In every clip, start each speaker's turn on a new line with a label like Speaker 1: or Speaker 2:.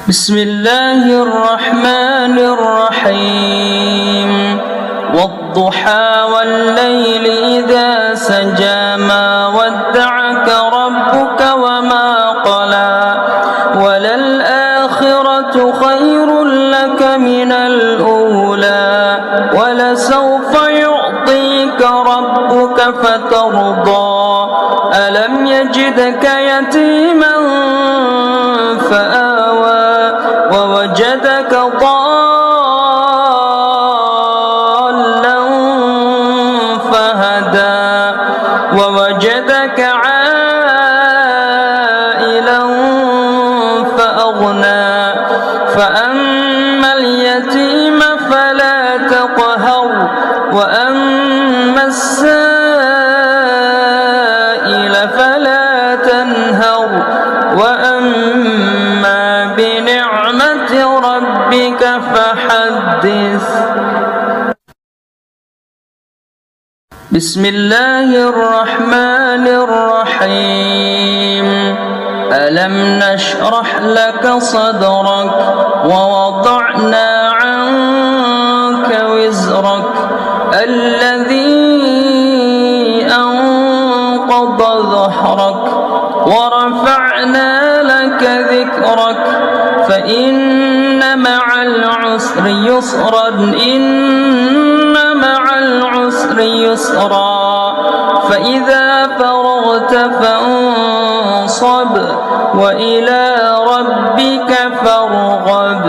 Speaker 1: بسم الله الرحمن الرحيم والضحى والليل إذا سجى ما ودعك ربك وما قلى وللآخرة خير لك من الأولى ولسوف يعطيك ربك فترضى ألم يجدك يتيما فآوى ووجدك ضالا فهدى ووجدك عائلا فأغنى فأما اليتيم فلا تقهر وأما السائل فلا تنهر وأما بنعمة ربك فحدث. بسم الله الرحمن الرحيم ألم نشرح لك صدرك ووضعنا عنك وزرك الذي أنقض ظهرك ورفعنا لك ذكرك فإن مع العسر يسرا إن مع العسر يسرا فإذا فرغت فانصب وإلى ربك فارغب.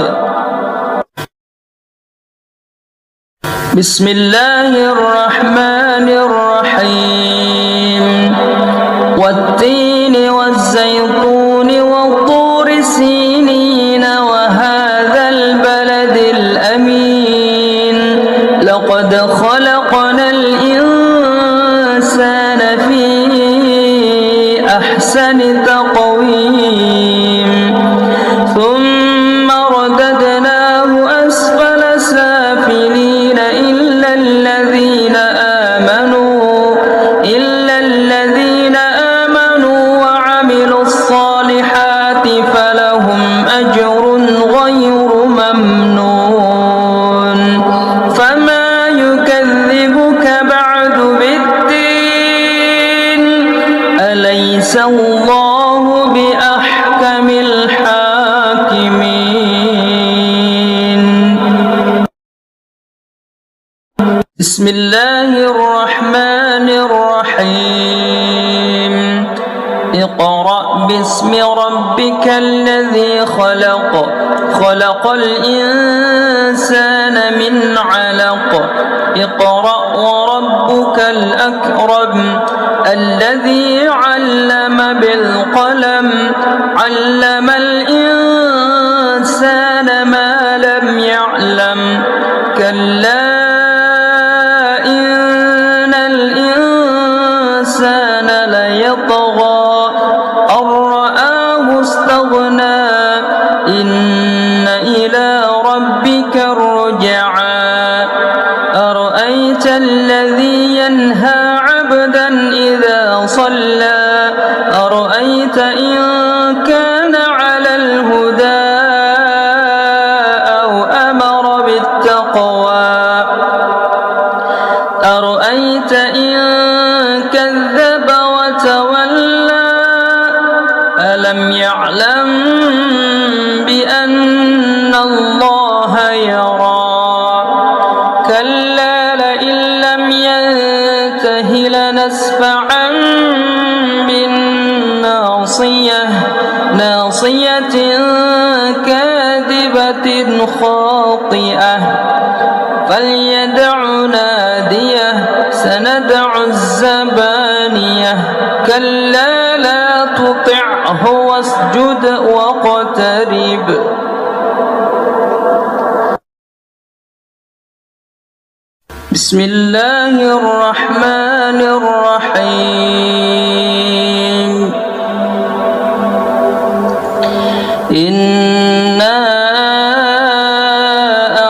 Speaker 1: بسم الله الرحمن الرحيم والتين والزيتون والطور سينين وهذا البلد الأمين لقد خلقنا الإنسان في أحسن تقويم ثم رددناه أسفل سافلين إلا الذين آمنوا وعملوا الصالحات فلهم أجر غير ممنون فما يكذبك بعد بالدين أليس الله بأحكم الحاكمين. بسم الله الرحمن الرحيم اقرأ باسم ربك الذي خلق خلق الإنسان من علق اقرأ وربك الأكرم الذي علم بالقلم علم الإنسان ما لم يعلم كلا إن الإنسان ليطغى أن رآه استغنى إن إلى ربك الرجعى أرأيت الذي ينهى عبدا إذا صلى أرأيت إن كان على الهدى أو أمر بالتقوى أرأيت إن كذب وتولى ألم يعلم بأن الله يرى كلا لئن لم ينته لنسفعا بالناصية ناصية كاذبة خاطئة فليدع ناديه سندع الزبانية كلا لا تطعه واسجد واقترب. بسم الله الرحمن الرحيم إنا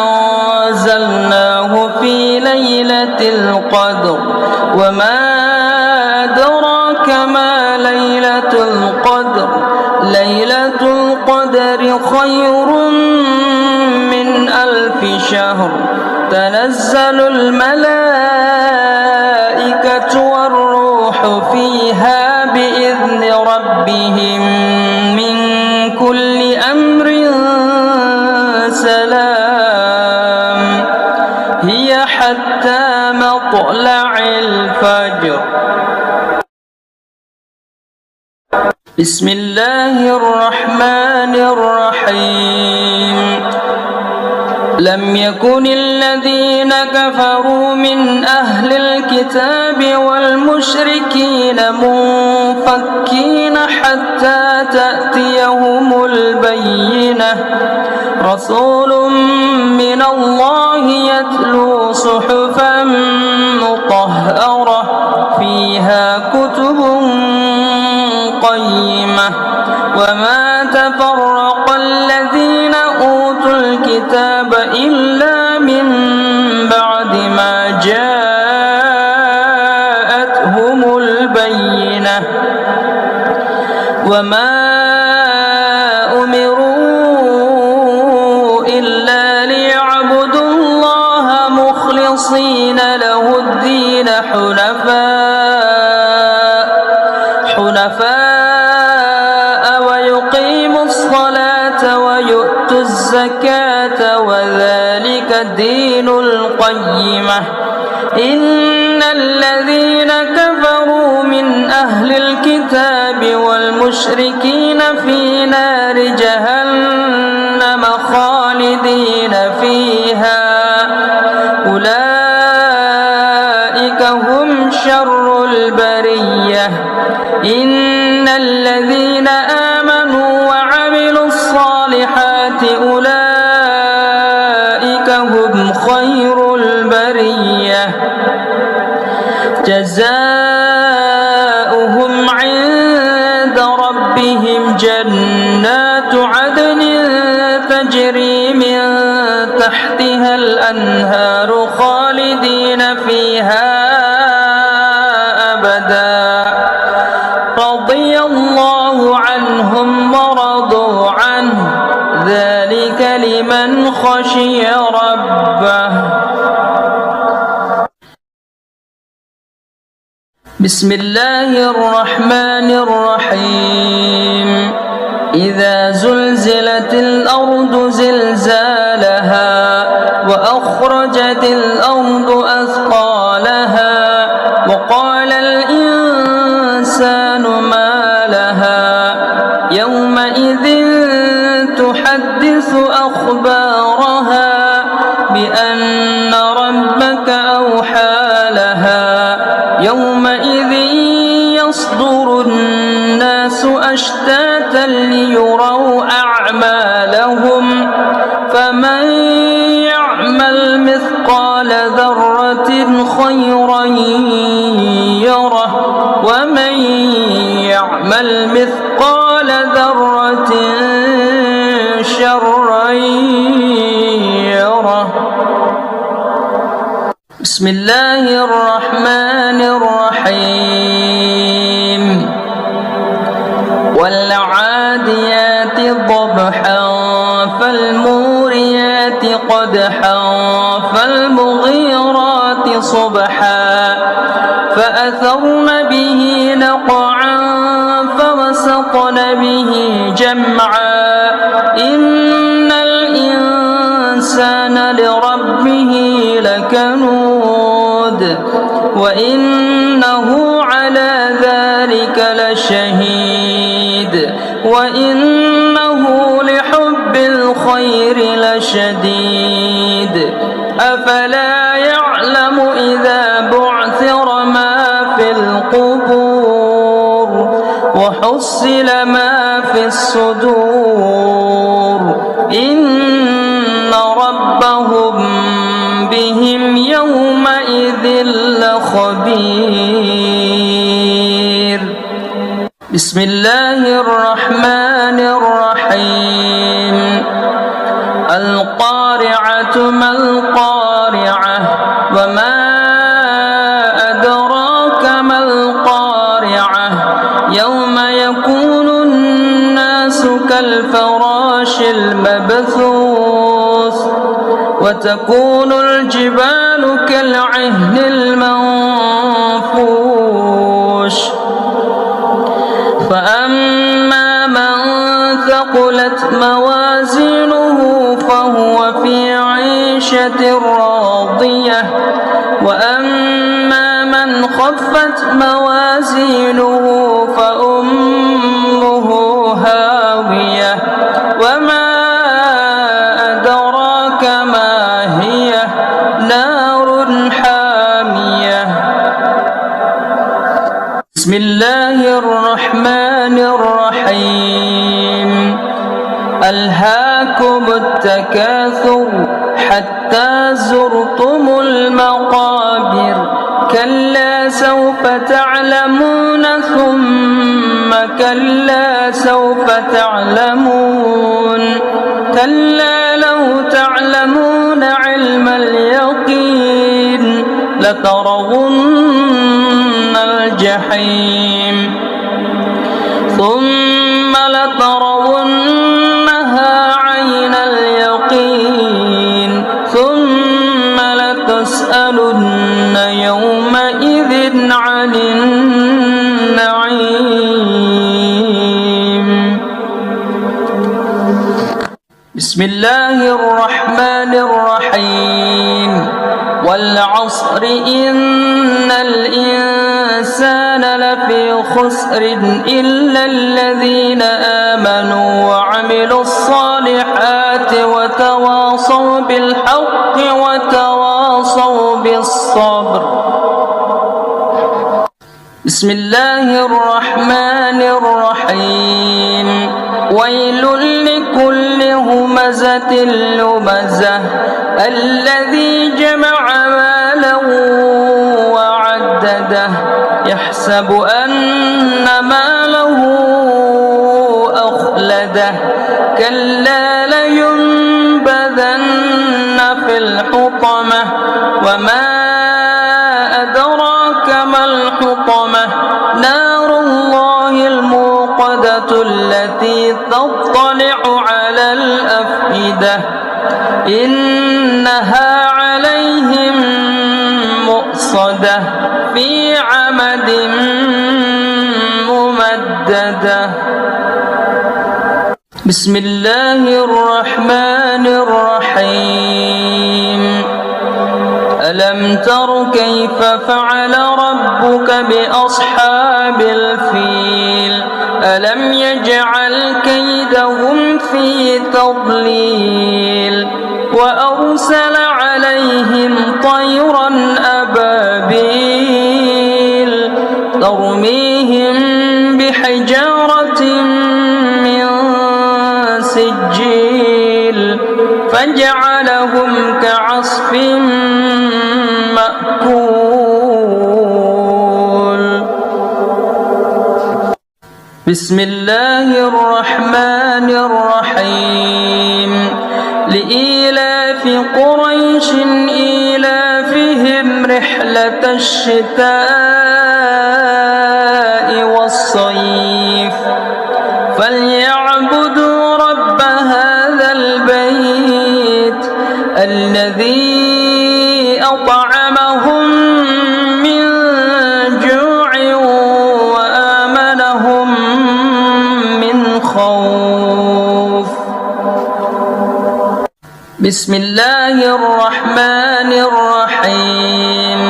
Speaker 1: أنزلناه في ليلة القدر وما أدراك ما ليلة القدر ليلة القدر القدر خير من 1000 شهر تنزل الملائكة والروح فيها بإذن ربهم من كل أمر سلام هي حتى مطلع الفجر. بسم الله الرحمن الرحيم. لم يكن الذين كفروا من أهل الكتاب والمشركين منفكين حتى تأتيهم البينة رسول من الله يتلو صحفا مطهرة فيها كتب قيمة وما تفرق الذين أوتوا الكتاب إلا من بعد ما جاءتهم البينة وما أمروا إلا ليعبدوا الله مخلصين له الدين حنفاء ويقيموا الصلاة ويؤتوا الزكاة وذلك الدين القيمة. إن الذين كفروا من أهل الكتاب والمشركين في نار جهنم خالدين فيها أولئك هم شر البرية. إن الذين آمنوا وعملوا الصالحات أولئك هم خير البرية جزاؤهم عند ربهم جنات عدن تجري من تحتها الأنهار خالدين فيها أبدا رضي الله عنهم ورضوا عنه ذلك لمن خشي ربه. بسم الله الرحمن الرحيم. إذا زلزلت الأرض زلزالها وأخرجت الأرض أثقالها وقال الإنسان ما لها يومئذ تحدث أخبارها بأن ربك أوحى لها يومئذ يصدر الناس أشتاتا ليروا أعمالهم فمن يعمل مثقال ذرة خيرا يره ومن يعمل مثقال ذرة شرا يره. بسم الله الرحمن الرحيم. والعاديات ضبحا فالموريات قدحا فالمغيرات صبحا فأثرن به نقعا فوسطن به جمعا إن الإنسان لربه لكنود وإنه على ذلك لشهيد وإنه لحب الخير لشديد أفلا يعلم إذا بعثر ما في القبور وحصل ما في الصدور إن ربهم بهم يومئذ لخبير. بسم الله الرحمن الرحيم. القارعة ما القارعة وما أدراك ما القارعة يوم يكون الناس كالفراش الفراش المبثوث وتكون الجبال كالعهن المنفوش فأما من ثقلت موازينه فهو في عيشة راضية وأما من خفت موازينه فأمه هاوية وما أدراك ما هي نار حامية. بسم الله الرحمن الرحيم. ألهاكم التكاثر حتى زرتم المقابر كلا سوف تعلمون ثم كلا سوف تعلمون كلا لو تعلمون علم اليقين لترون الجحيم ثم لترونها عين اليقين ثم لتسألن يومئذ عن النعيم. بسم الله الرحمن الرحيم. والعصر إن الإنسان لفي خسر إلا الذين آمنوا وعملوا الصالحات وتواصوا بالحق وتواصوا بالصبر. بسم الله الرحمن الرحيم. ويل لكل همزة لمزة الذي جمع مالا وعدده يحسب أن ماله أخلده كلا لينبذن في الحطمة وما أدراك ما الحطمة نار الله الموقدة التي تطلع على الأفئدة إنها عليهم مؤصدة في عمد ممددة. بسم الله الرحمن الرحيم. ألم تر كيف فعل ربك بأصحاب الفيل ألم يجعل كيدهم في تضليل وأرسل عليهم طيرا أبابيل ترميهم بحجارة من سجيل فجعلهم كعصف مأكول. بسم الله الرحمن الرحيم. لإيلاف قريش إيلافهم رحلة الشتاء والصيف فليعبدوا رب هذا البيت الذي أطعمهم من جوع وآمنهم من خوف. بسم الله الرحمن الرحيم.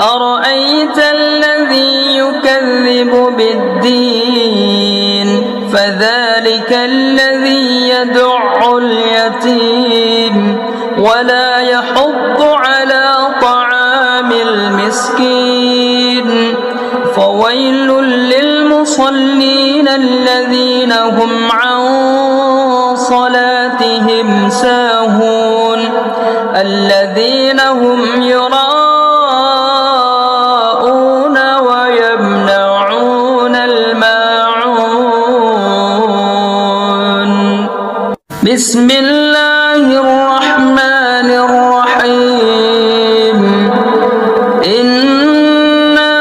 Speaker 1: أرأيت الذي يكذب بالدين فذلك الذي يدع اليتيم ولا يحض على طعام المسكين فويل للمصلين الذين هم عن صلاتهم ساهون الذين هم يراءون ويمنعون الماعون. بسم الله الرحمن الرحيم. إنا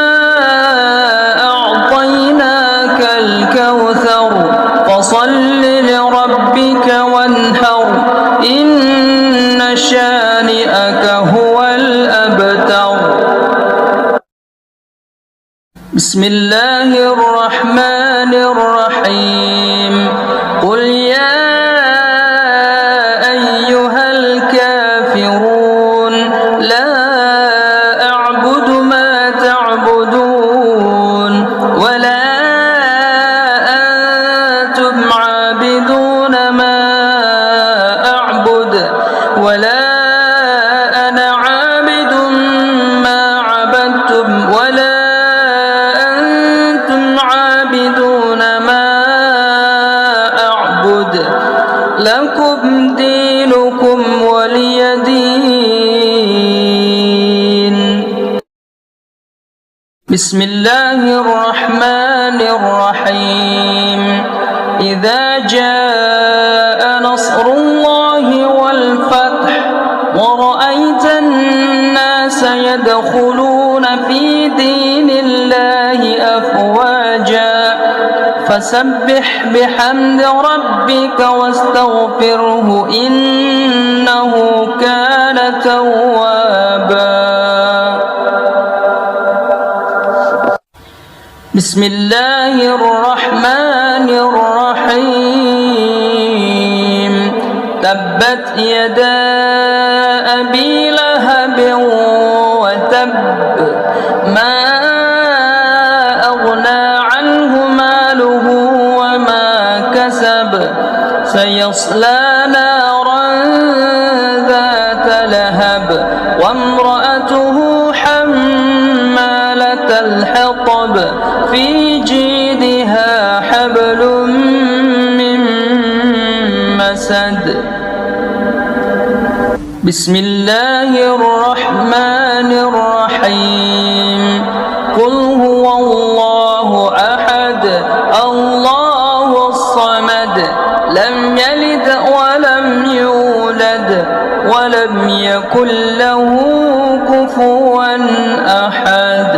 Speaker 1: أعطيناك الكوثر فصل لربك وانحر إن شانئك هو الأبتر. بسم الله الرحمن الرحيم. قل يا أيها الكافرون لا أعبد ما تعبدون ولا أنتم عابدون ما أعبد ولا أنا عابد ما عبدتم ولا أنتم عابدون ما أعبد لكم دينكم ولي دين. بسم الله الرحمن الرحيم. إذا جاء نصر الله والفتح ورأيت الناس يدخلون في دين الله أفواجا فسبح بحمد ربك واستغفره إنه كان توابا. بسم الله الرحمن الرحيم. تبت يدا أبي لهب وتب ما أغنى عنه ماله وما كسب سيصلى نارا ذات لهب وامرأته حمالة الحطب في جيدها حبل من مسد. بسم الله الرحمن الرحيم. قل هو الله أحد الله الصمد لم يلد ولم يولد ولم يكن له كفوا أحد.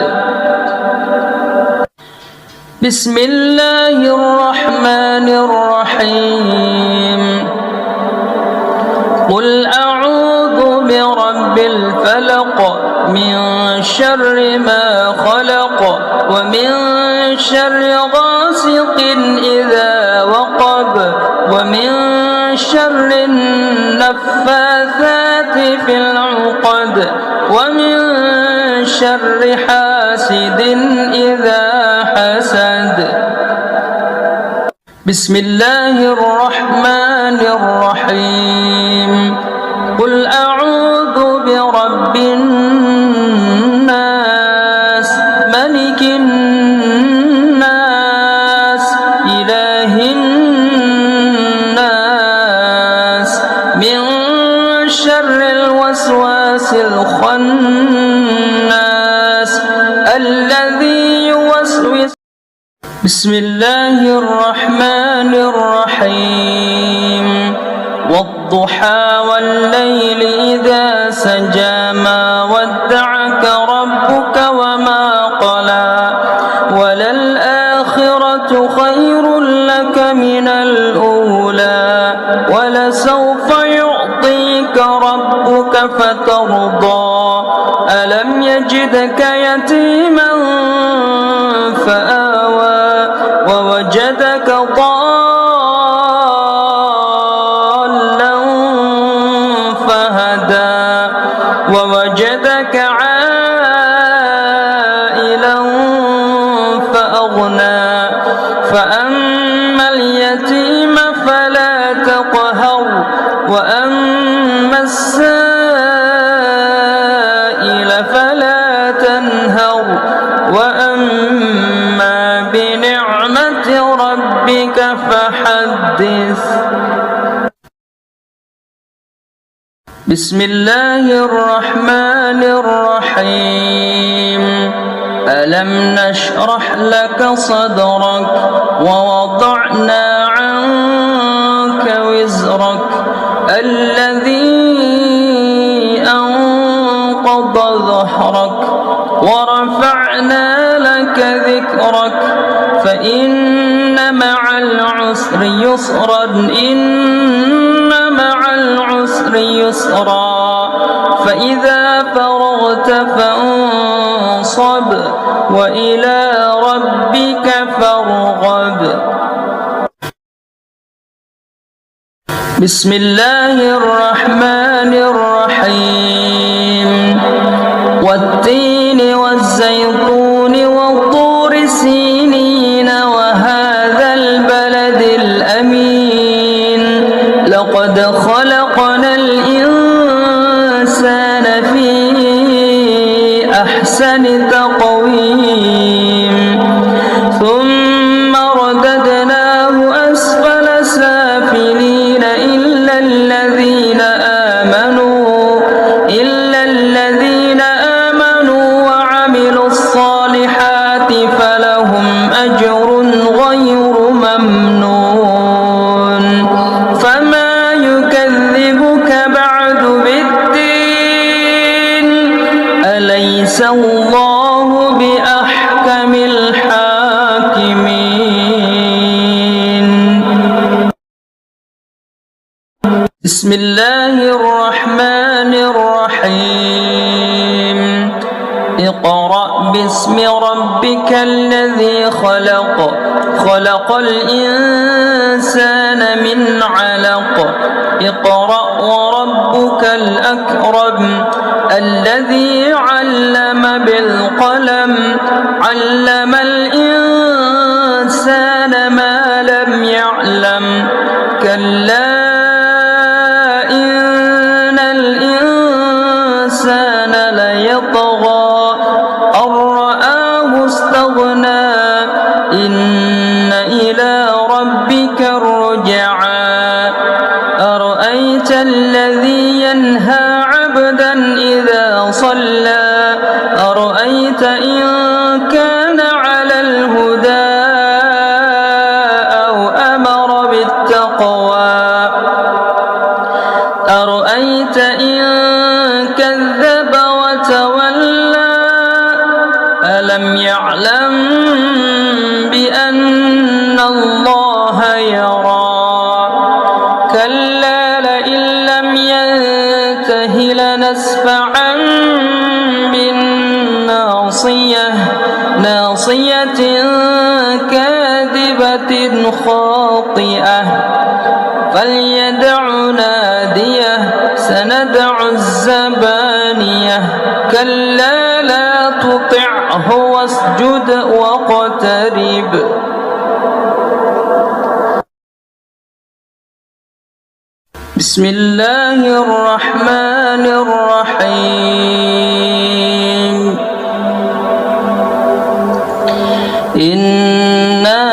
Speaker 1: بسم الله الرحمن الرحيم. قل أعوذ برب الفلق من شر ما خلق ومن شر غاسق إذا وقب ومن شر النفاثات في العقد ومن شر حاسد إذا حسد. بسم الله الرحمن الرحيم. قل أعوذ برب الناس ملك الناس إله الناس من شر الوسواس الخناس الذي يوسوس. بسم الله الرحمن الرحيم. والضحى والليل إذا سجى ما ودعك ربك وما قلى وللآخرة خير لك من الأولى ولسوف يعطيك ربك فترضى ألم يجدك يتيما فآوى ووجدك ضالا فهدى ووجدك عائلا فأغنى فأما اليتيم فلا تقهر وأما السائل فلا تنهر وأما بنعمة ربك فحدث. بسم الله الرحمن الرحيم. ألم نشرح لك صدرك ووضعنا عنك وزرك الذي أنقض ظهرك ورفعنا لك ذكرك فإن مع العسر يسرا إن فانصب وإلى ربك فارغب. بسم الله الرحمن الرحيم. والتين والزيتون والطور سينين وهذا البلد الأمين لقد خلقنا الإنسان في أحسن تقويم ثم رددناه أسفل سافلين إلا الذين آمنوا وعملوا الصالحات فلهم أجر غير ممنون. فما يكذبك بعد بالدين أليس الله بأحكم الحاكمين. بسم الله الرحمن الرحيم. اقرأ باسم ربك الذي خلق خلق الإنسان من علق اقرأ وربك الأكرم الذي علم بالقلم علم الإنسان ما لم يعلم كلا إن الإنسان ليطغى أن رآه استغنى إن إلى ربك الرجعى أرأيت الذي ينهى عبدا إذا صلى أرأيت إن كان على الهدى أو أمر بالتقوى أرأيت إن كذب وتولى ألم يعلم بأن الله يرى كلا لئن لم ينته لنسفعا بالناصية ناصية كاذبة خاطئة فليدع ناديه سندع الزبانية كلا لا تطعه واسجد واقترب. بسم الله الرحمن الرحيم. إنا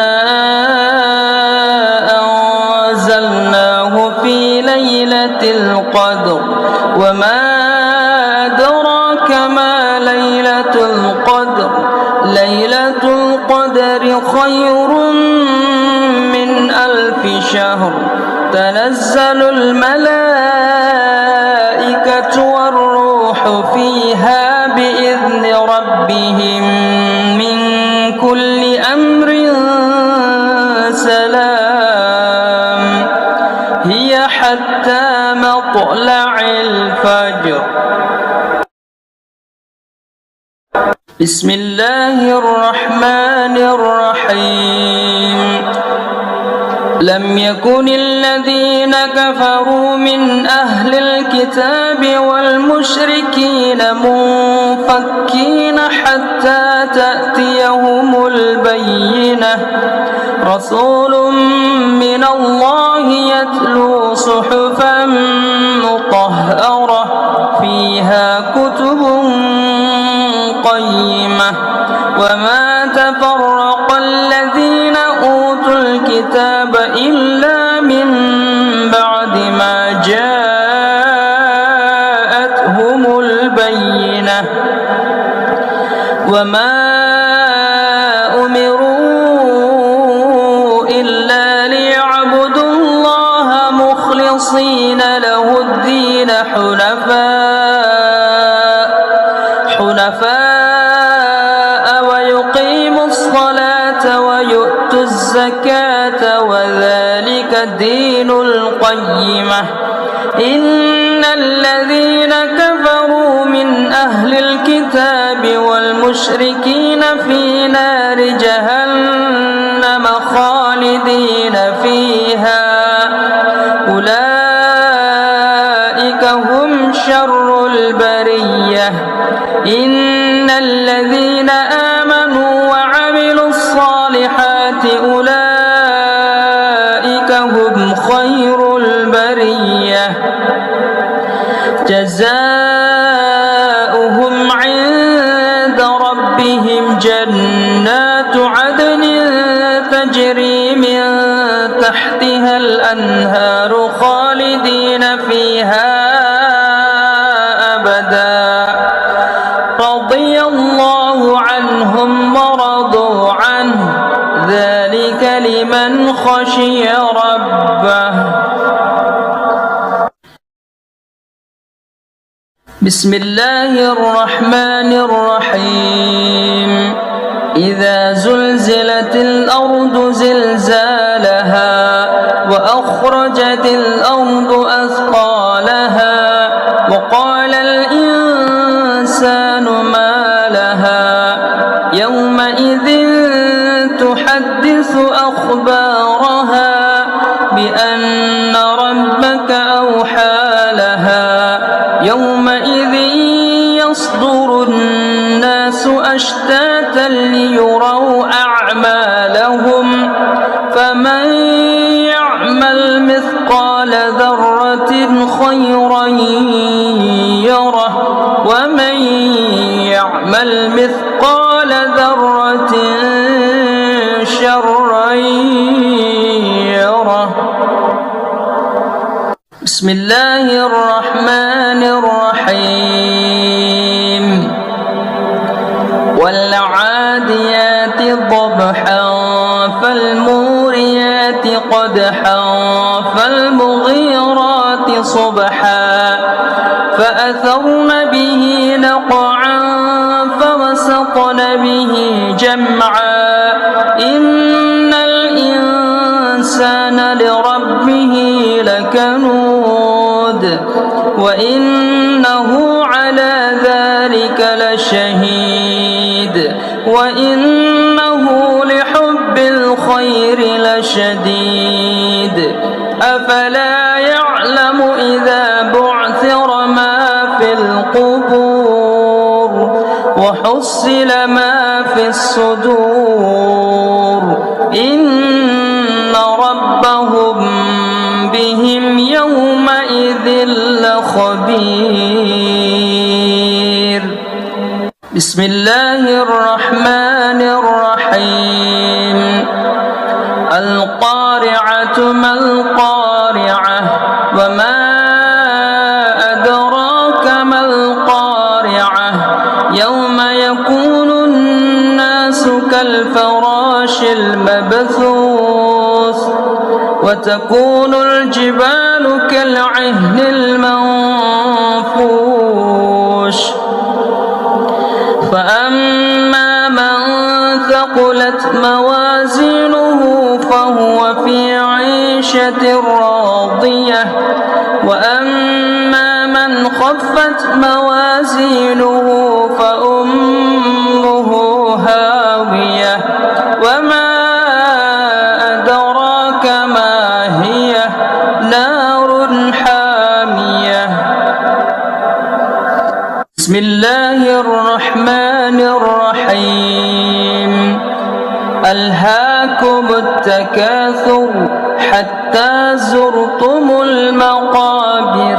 Speaker 1: أنزلناه في ليلة القدر وما أدراك ما ليلة القدر ليلة القدر خير من 1000 شهر تنزل الملائكة والروح فيها بإذن ربهم من كل أمر سلام هي حتى مطلع الفجر. بسم الله الرحمن الرحيم. لم يكن الذين كفروا من أهل الكتاب والمشركين منفكين حتى تأتيهم البينة رسول من الله يتلو صحفا مطهرة فيها كتب قيمة وما تفرق الذين أوتوا الكتاب إلا من بعد ما جاءتهم البينة وما أمروا إلا ليعبدوا الله مخلصين له الدين حنفاء ويقيموا الصلاة ويؤتوا الزكاة وذلك الدين القيمة. إن الذين كفروا من أهل الكتاب والمشركين في نار جهنم خالدين فيها أولئك هم شر البرية إن الذين آمنوا وعملوا الصالحات أولئك هم خير البرية جزاؤهم عند ربهم جنات عدن تجري من تحتها الأنهار خالدين فيها أبدا رضي الله عنهم ورضوا عنه ذلك لمن خشي ربه. بسم الله الرحمن الرحيم إذا زلزلت الأرض زلزالها وأخرجت الأرض أثقالها وقال الإنسان ما لها يومئذ تحدث أخبارها بأن ربك أوحى لها يومئذ يصدر الناس أشتاتا ليروا أعمالهم فمن يعمل مثقال ذرة خيرا يره ومن يعمل مثقال ذرة شرا يره. بسم الله الرحمن الرحيم والعاديات ضبحا فالموريات قدحا فالمغيرات صبحا فأثرن به نقعا فوسطن به جمعا إن الإنسان لربه لكنود وإنه على ذلك لشهيد وإنه لحب الخير لشديد أفلا يعلم إذا بعثر ما في القبور وحصل ما في الصدور إن ربهم بهم يومئذ لخبير. بسم الله الرحمن الرحيم القارعة ما القارعة وما أدراك ما القارعة يوم يكون الناس كالفراش المبثوث وتكون الجبال كالعهن المنفوش فأما من ثقلت موازينه فهو في عيشة راضية وأما من خفت موازينه فأمه هاوية وما أدراك ما هي نار حامية. بسم الله الرحمن الرحيم ألهاكم التكاثر حتى زرتم المقابر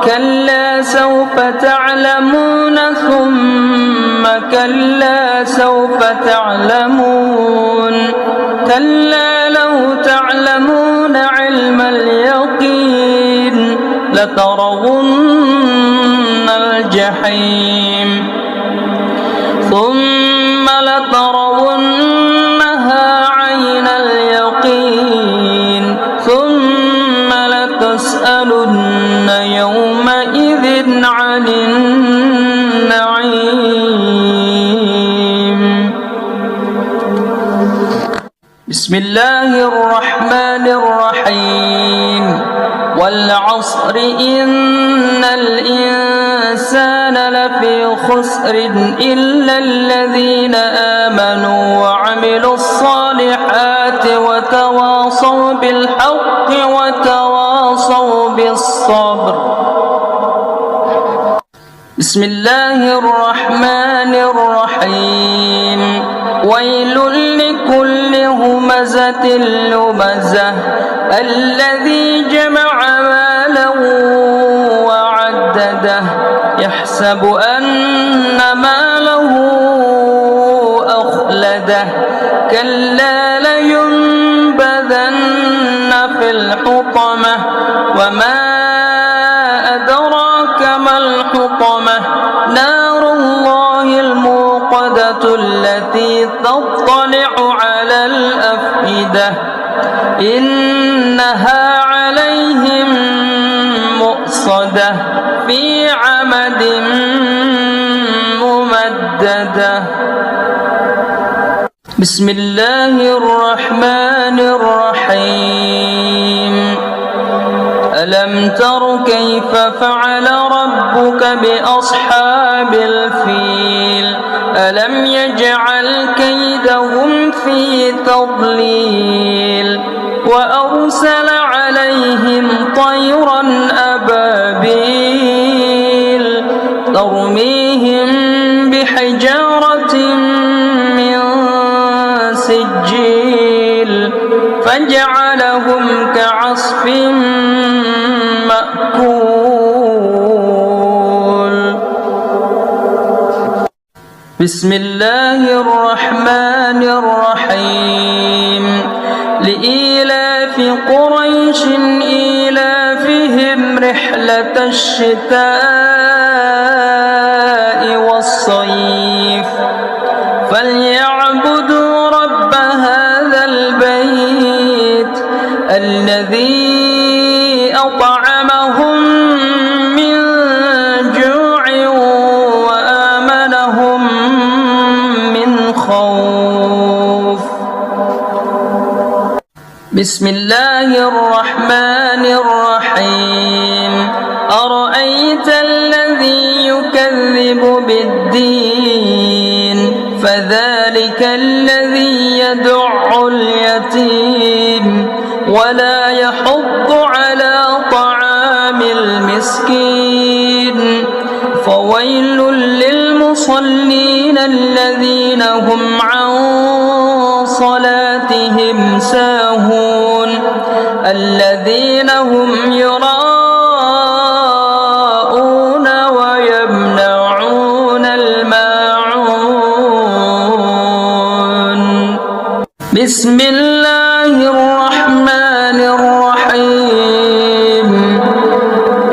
Speaker 1: كلا سوف تعلمون ثم كلا سوف تعلمون كلا لو تعلمون علم اليقين لترون الجحيم ثم لترونها عين اليقين ثم لتسألن يومئذ عن النعيم. بسم الله الرحمن الرحيم والعصر إن الإنسان لفي خسر إلا الذين آمنوا وعملوا الصالحات وتواصوا بالحق وتواصوا بالصبر. بسم الله الرحمن الرحيم. ويل لكل همزة لمزة الذي جمع مالا وعدده يحسب أن ماله أخلده كلا لينبذن في الحطمة وما أدراك ما الحطمة نار الله الموقدة التي تطلع على الأفئدة إنها عليهم مؤصدة في عمد ممددة. بسم الله الرحمن الرحيم. ألم تر كيف فعل ربك بأصحاب الفيل ألم يجعل كيدهم في تضليل وأرسل عليهم طيرا أبابيل ترميهم بحجارة من سجيل فجعلهم كعصف مأكول. بسم الله الرحمن الرحيم. لإيلاف قريش إيلافهم رحلة الشتاء والصيف فليعبدوا رب هذا البيت الذي أطعمهم من جوع وآمنهم من خوف. بسم الله الرحمن الرحيم. أرأيت الذي يكذب بالدين فذلك الذي يدع اليتيم ولا يحض على طعام المسكين فويل للمصلين الذين هم عن صلاتهم ساهون الذين هم يراءون ويمنعون الماعون. بسم الله الرحمن الرحيم.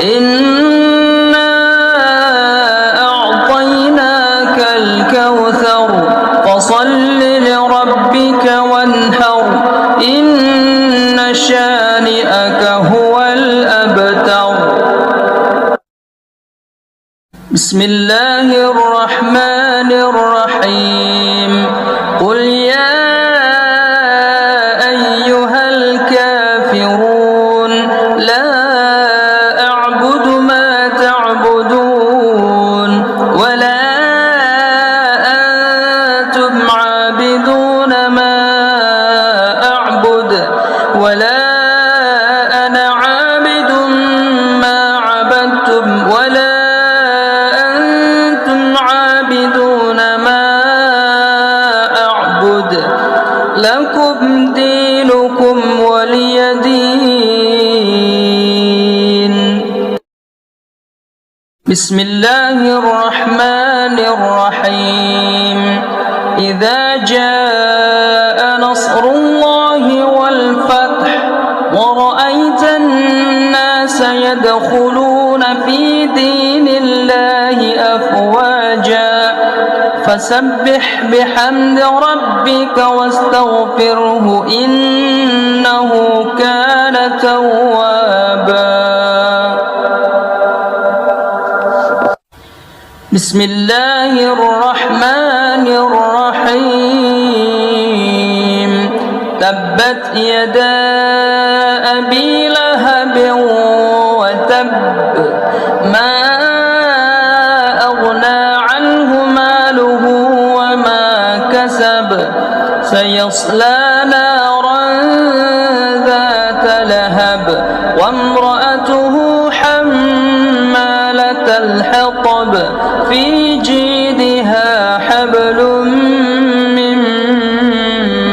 Speaker 1: إنا أعطيناك الكوثر فصل لربك وانحر إن شانئك هو الأبتر. بسم الله الرحمن الرحيم. قل يا أيها الكافرون لا أعبد ما تعبدون ولا أنتم عابدون ما أعبد ولا أنا عابد ما عبدتم ولا أنتم عابدون ما أعبد لكم دينكم ولي دين. بسم الله الرحمن الرحيم. إذا جاء نصر الله والفتح ورأيت الناس يدخلون في دين الله أفواجا فسبح بحمد ربك واستغفره إنه كان توابا. بسم الله الرحمن الرحيم. تبت يدا أبي لهب وتب ما أغنى عنه سيصلى نارا ذات لهب وامرأته حمالة الحطب في جيدها حبل من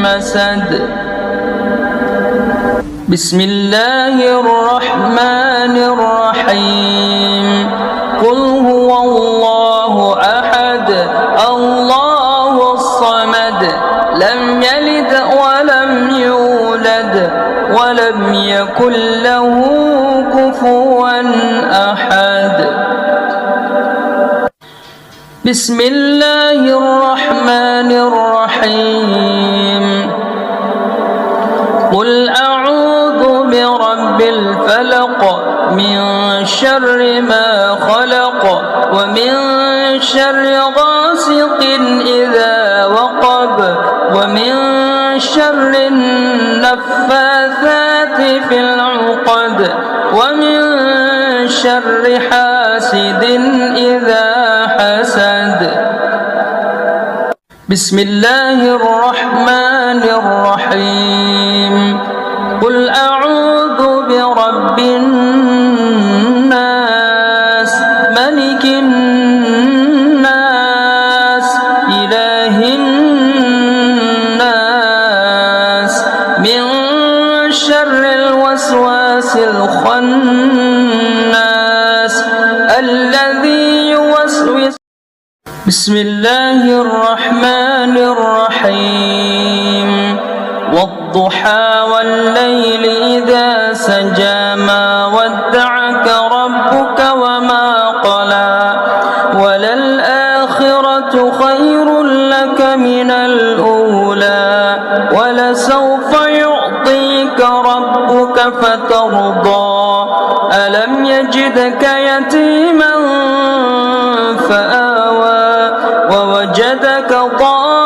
Speaker 1: مسد. بسم الله الرحمن الرحيم. قل هو الله أحد الله الصمد لم يلد ولم يولد ولم يكن له كفوا أحد. بسم الله الرحمن الرحيم. قل أعوذ برب الفلق من شر ما خلق ومن شر غاسق إذا وقب ومن شر النفاثات في العقد ومن شر حاسد إذا حسد. بسم الله الرحمن الرحيم. قل أعوذ برب الناس ملك الناس إله الناس من شر الوسواس الخناس الذي يوسوس. بسم الله الرحمن الرحيم. والضحى والليل إذا سجى ما ودعك ربك وما قلى وللآخرة خير لك من الأولى ولسوف يعطيك ربك فترضى ألم يجدك يتيما فآوى ووجدك ضالا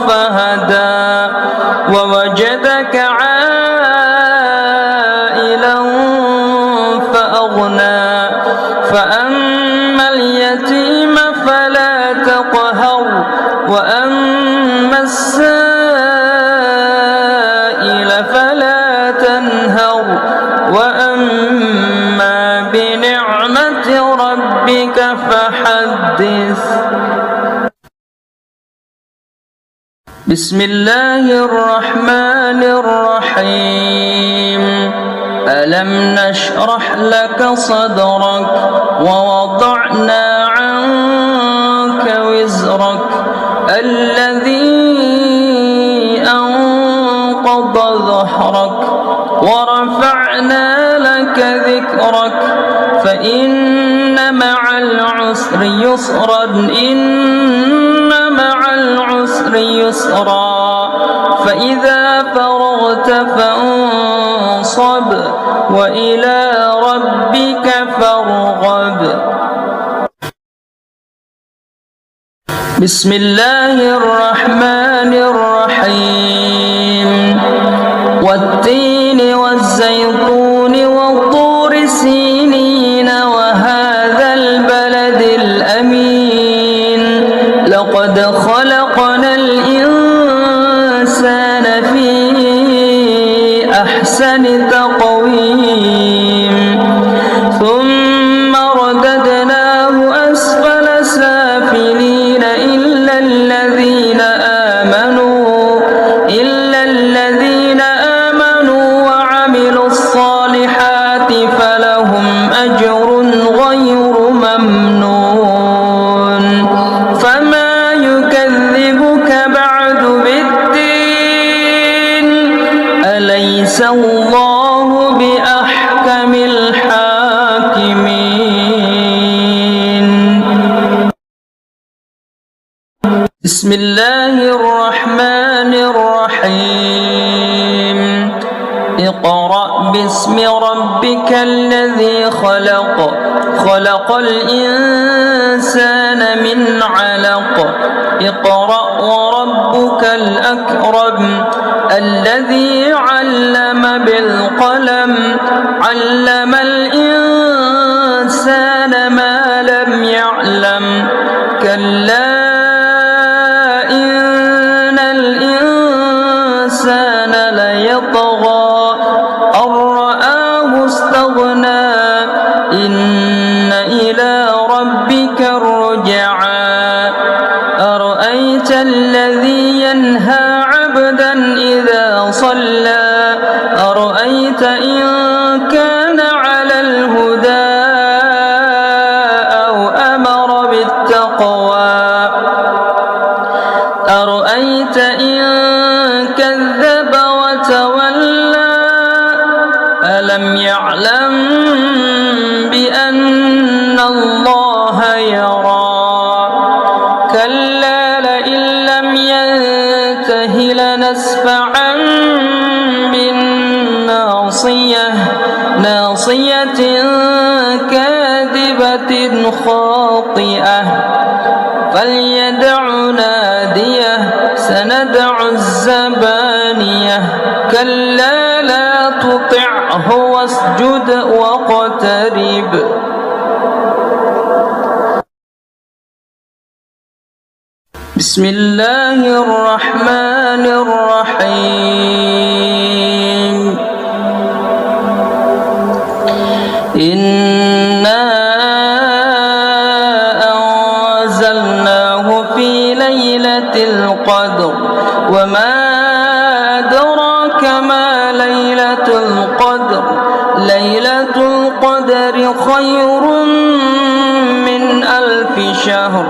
Speaker 1: فهدى ووجدك عائلا فأغنى فأما اليتيم فلا تقهر وأما السائل فلا تنهر وأما بنعمة ربك فحدث. بسم الله الرحمن الرحيم. ألم نشرح لك صدرك ووضعنا عنك وزرك الذي أنقض ظهرك ورفعنا لك ذكرك فإن مع العسر يسرا إن مع العسر يسرا فإذا فرغت فانصب وإلى ربك فارغب. بسم الله الرحمن الرحيم. والتين والزيتون والطور سينين وهذا البلد الأمين لقد خلقنا الإنسان في أحسن تقويم ثم رددناه أسفل سافلين إلا الذين آمنوا وعملوا الصالحات فلهم أجر غير ممنون. فما يكذبك بعد بالدين أليس الله بأحكم الحاكمين. بسم الله الرحمن الرحيم. اقرأ باسم ربك الذي خلق خلق الإنسان من علق اقرأ وربك الأكرم الذي علم بالقلم علم الإنسان ما لم يعلم كلا طغى أن رآه استغنى إن إلى ربك الرجعى أرأيت الذي ينهى عبدا إذا صلى أرأيت إن كان على الهدى أو أمر بالتقوى أرأيت إن كذب وتولى ألم يعلم بأن الله يرى كلا لئن لم ينته لنسفعا بالناصية ناصية كاذبة خاطئة فليدع ناديه سندع الزبانية كلا لا تطعه واسجد واقترب بسم الله الرحمن الرحيم إنا أنزلناه في ليلة القدر وما أدراك ما ليلة القدر ليلة القدر خير من 1000 شهر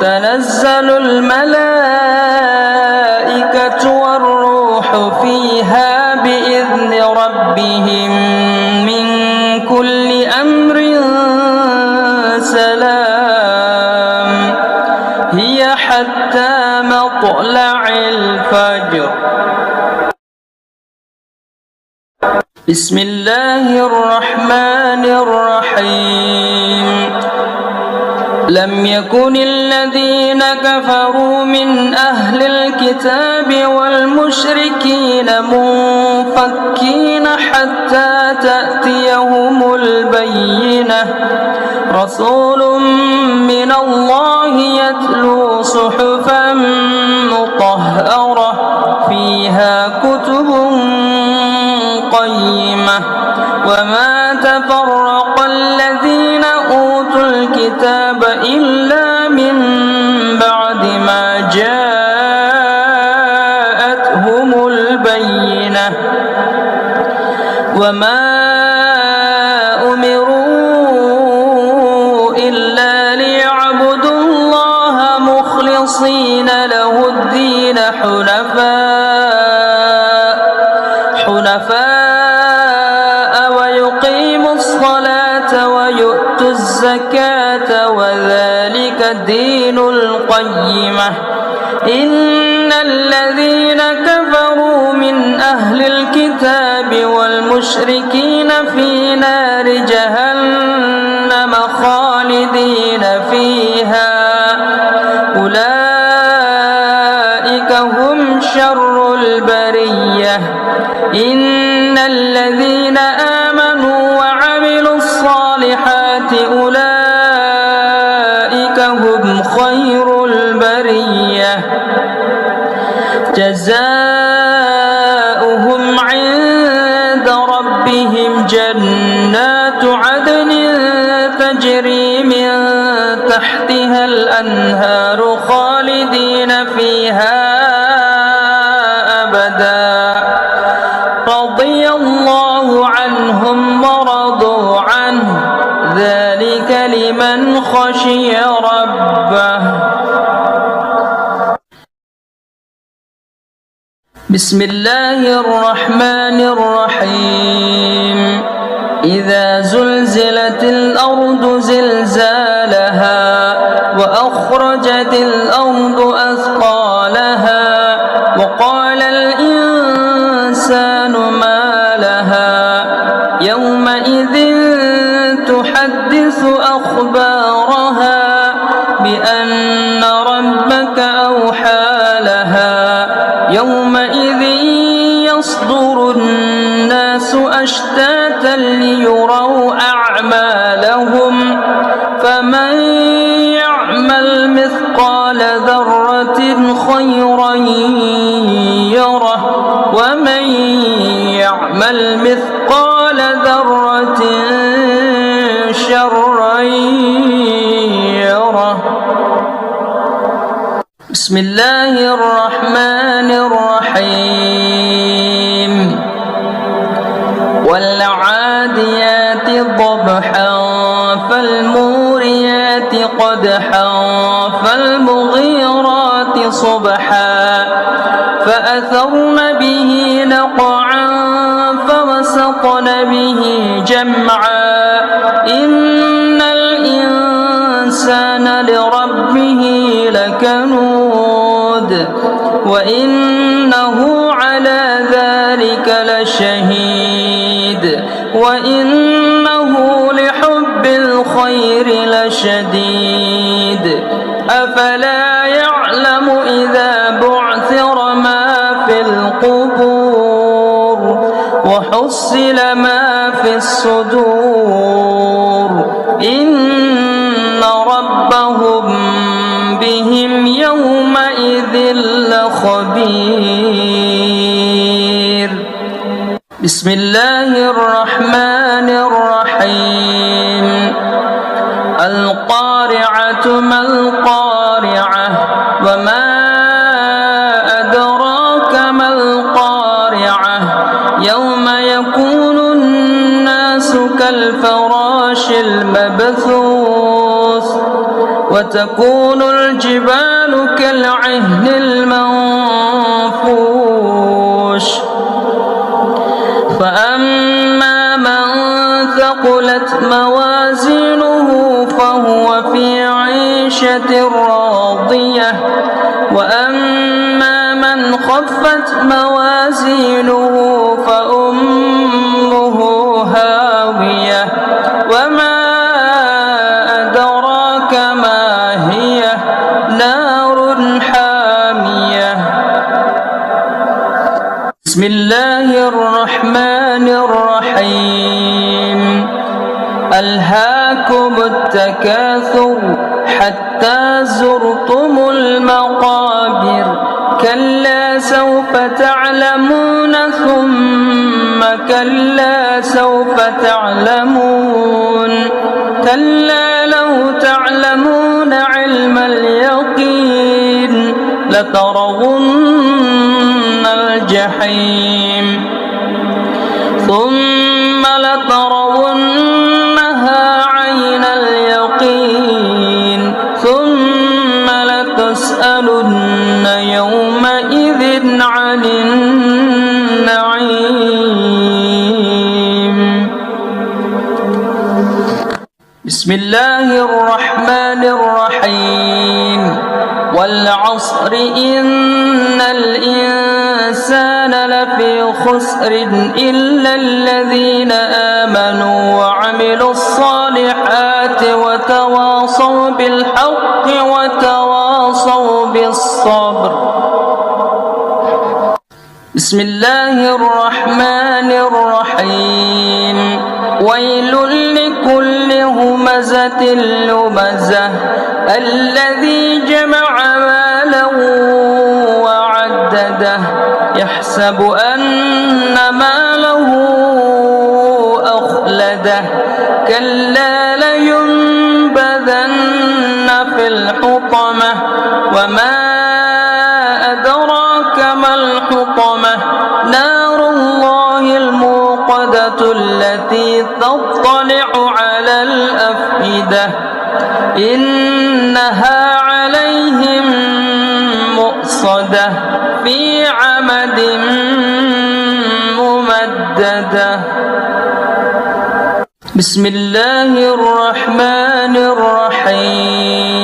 Speaker 1: تنزل الملائكة والروح فيها بإذن ربهم من كل أمر سلام هي حتى مطلع الفجر بسم الله الرحمن الرحيم لم يكن الذين كفروا من أهل الكتاب والمشركين منفكين حتى تأتيهم البينة رسول من الله يتلو صحفا مطهرة فيها كتب قيمة وما تفرق الذين أوتوا الكتاب إلا من بعد ما جاءتهم البينة وما أمروا إلا ليعبدوا الله مخلصين له الدين حنفاء ويقيموا الصلاة ويؤتوا الزكاة وذلك الدين القيمة إن الذين كفروا من أهل الكتاب والمشركين في نار جهنم خالدين فيها أولئك هم شر البرية إن الذين آمنوا وعملوا الصالحات أولئك هم خير البرية جزاؤهم عند ربهم جنات عدن تجري من تحتها الأنهار خالدين فيها أبدا رضي الله عنهم ورضوا عنه ذلك لمن خشي ربه بسم الله الرحمن الرحيم إذا زلزلت الأرض زلزالها وأخرجت الأرض أثقالها وقال الإنسان ما لها يومئذ تحدث أخبارها بأن ربك أوحى لها يومئذ يصدر الناس أشتاتا ليروا أعمالهم فمن يعمل مثقال ذرة خيرا يره ومن يعمل مثقال ذرة شرا يره. بسم الله الرحمن الرحيم. والعاديات ضبحا فالموريات قدحا فالمغيرات صبحا فأثرن به نقعا فوسطن به جمعا إن الإنسان لربه لكنود وإنه على ذلك لشهيد وإنه لحب الخير لشديد أفلا يعلم إذا بعثر ما في القبور وحصل ما في الصدور إن ربهم بهم يومئذ لخبير. بسم الله الرحمن الرحيم. القارعة ما القارعة وما أدراك ما القارعة يوم يكون الناس كالفراش المبثوث وتكون الجبال كالعهن المنفوش فأما من ثقلت موازينه فهو في عيشة راضية وأما من خفت موازينه فأمه هاوية وما أدراك ما هي نار حامية. بسم الله الرحمن الرحيم. ألهاكم التكاثر حتى زرتم المقابر كلا سوف تعلمون ثم كلا سوف تعلمون كلا لو تعلمون علم اليقين لترون الجحيم ثم لترونها عين اليقين ثم لتسألن يومئذ عن النعيم. بسم الله الرحمن الرحيم. والعصر إن الإنسان لفي خسر إلا الذين آمنوا وعملوا الصالحات وتواصوا بالحق وتواصوا بالصبر. بسم الله الرحمن الرحيم. ويل لكل همزة لمزة الذي جمع مالا وعدده يحسب أن ماله أخلده كلا لينبذن في الحطمة وما أدراك ما الحطمة نار الله الموقدة التي تطلع على الأفئدة إنها عليهم مؤصدة في عمد ممددة. بسم الله الرحمن الرحيم.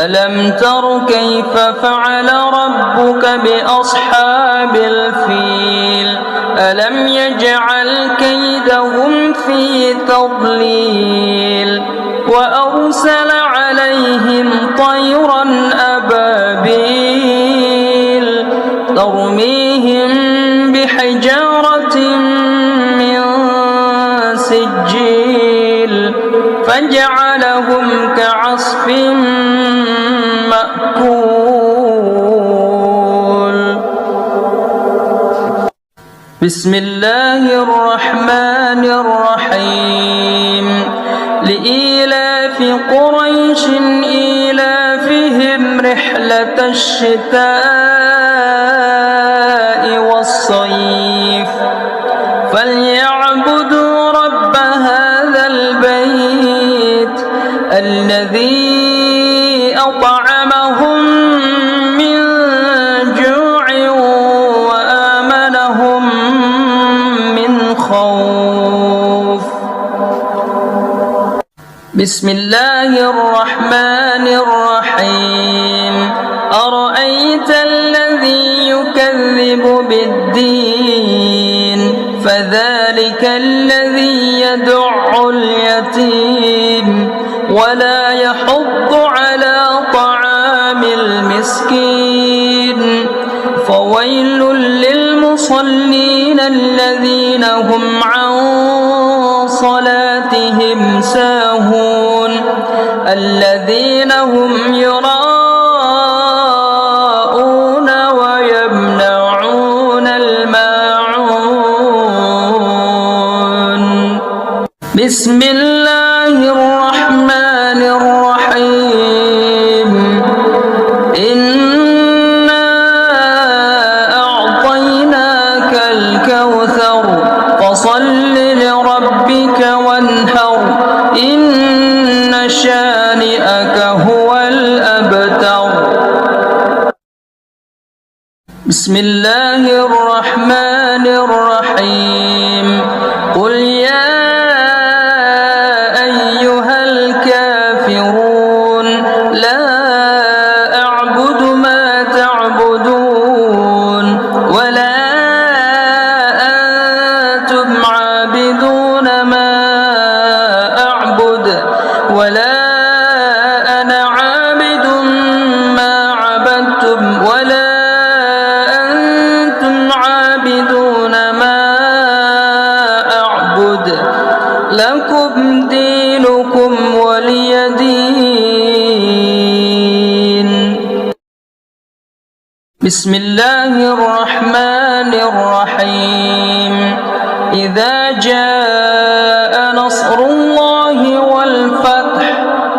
Speaker 1: ألم تر كيف فعل ربك بأصحاب الفيل ألم يجعل كيدهم في تضليل وأرسل عليهم طيرا أبابيل ترميهم بحجارة من سجيل فجعلهم كعصف مأكول. بسم الله الرحمن الرحيم لإيلاف قريش إيلافهم رحلة الشتاء والصيف فليعبدوا رب هذا البيت الذي أطعمهم من جوع وآمنهم من خوف. بسم الله الرحمن الرحيم أرأيت الذي يكذب بالدين فذلك الذي يدع اليتيم ولا يحض على طعام المسكين فويل للمصلين الذين هم عن صلاتهم ساهون الذين هم يراءون ويمنعون الماعون. بسم الله الرحمن الرحيم إنا أعطيناك الكوثر فصل لربك وانحر إن شانئك هو الأبتر. بسم الله الرحمن الرحيم قل يا أيها الكافرون لا أعبد ما تعبدون ولا أنتم عابدون ما أعبد ولا أنا عابد ما عبدتم ولا أنتم عابدون ما أعبد لكم دينكم ولي دين. بسم الله الرحمن الرحيم إذا جاء نصر الله والفتح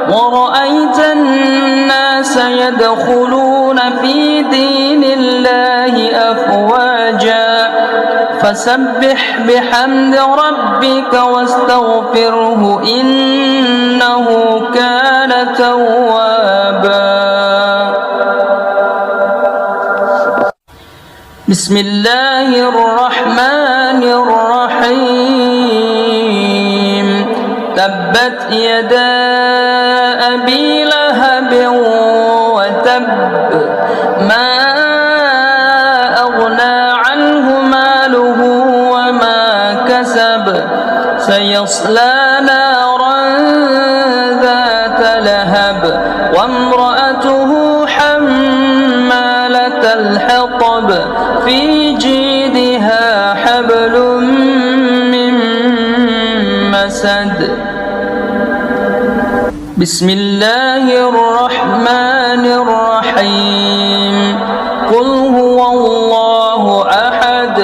Speaker 1: ورأيت الناس يدخلون في دين الله أفواجا فسبح بحمد ربك واستغفره إنه كان توابا. بسم الله الرحمن الرحيم تبت يدا أبي لهب وتب ما أغنى عنه ماله وما كسب سيصلى نارا ذات لهب وامرأته حمالة الحطب في جيدها حبل من مسد. بسم الله الرحمن الرحيم قل هو الله أحد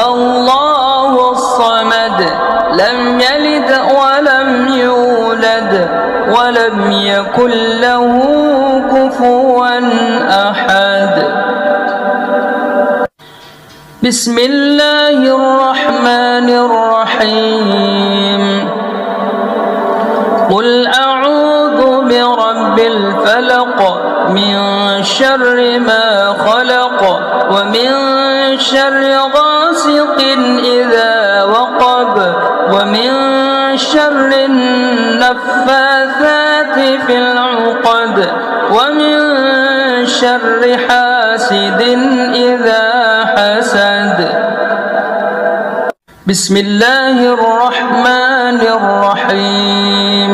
Speaker 1: الله الصمد لم يلد ولم يولد ولم يكن له كفوا أحد. بسم الله الرحمن الرحيم قل أعوذ برب الفلق من شر ما خلق ومن شر غاسق إذا وقب ومن شر النفاثات في العقد ومن شر حاسد إذا حسد. بسم الله الرحمن الرحيم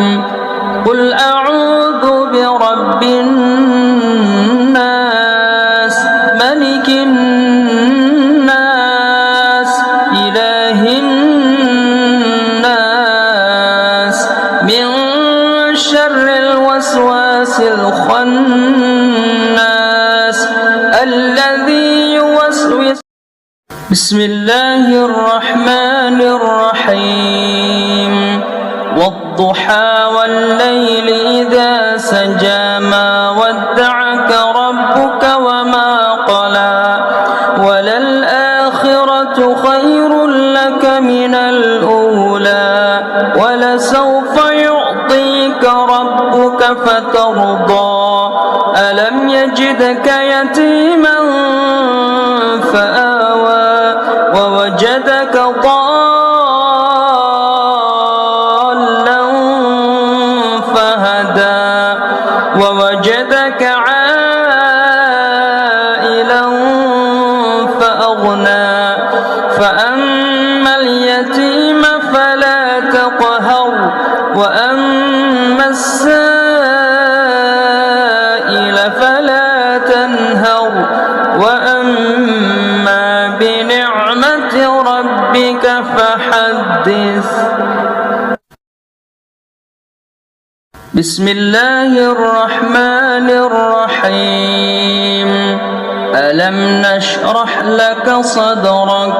Speaker 1: قل أعوذ برب الناس ملك الناس إله الناس من شر الوسواس الخناس الذي يوسوس بسم الله الرحمن الرحيم والضحى والليل إذا سجى ما ودعك ربك وما قلى وللآخرة خير لك من الأولى ولسوف يعطيك ربك فترضى ألم يجدك يتيما فآوى ووجدك ضالا فهدى ووجدك عائلا فأغنى فأما اليتيم فلا تقهر وأما السائل فلا تنهر وأما بنعمة ربك فحدث بسم الله الرحمن الرحيم ألم نشرح لك صدرك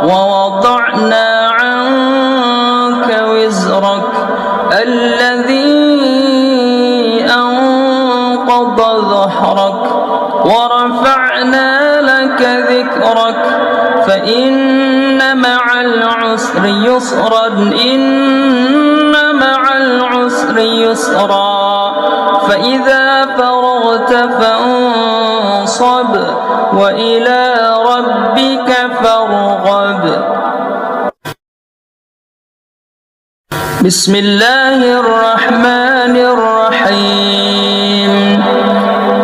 Speaker 1: ووضعنا عنك وزرك الذي أنقض ظهرك ورفعنا لك ذكرك فإن مع العسر يسرا إن مع العسر يسرا فإذا فرغت فانصب وإلى ربك فارغب بسم الله الرحمن الرحيم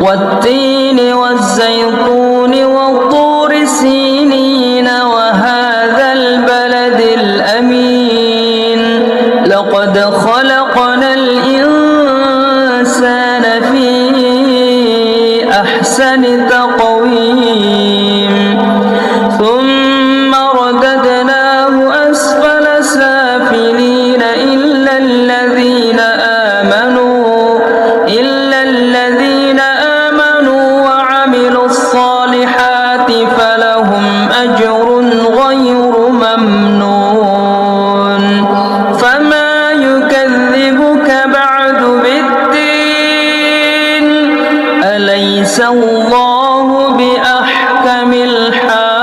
Speaker 1: والتين والزيتون والطور سينين وهذا البلد الأمين لقد خلقنا الإنسان في أحسن تقويم ثم رددناه أسفل سافلين إلا الذين آمنوا وعملوا الصالحات فلهم أجر غير ممنون فما يكذبك بعد بالدين أليس الله بأحكم الحاكمين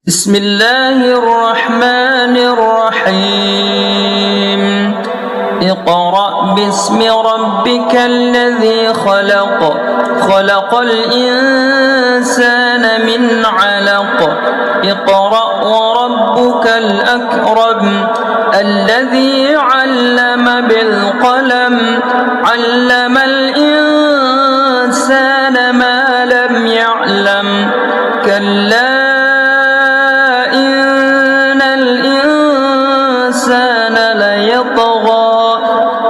Speaker 1: بسم الله الرحمن الرحيم اقرأ باسم ربك الذي خلق خلق الإنسان من علق اقرأ وربك الأكرم الذي علم بالقلم علم الإنسان ما لم يعلم كلا إن الإنسان ليطغى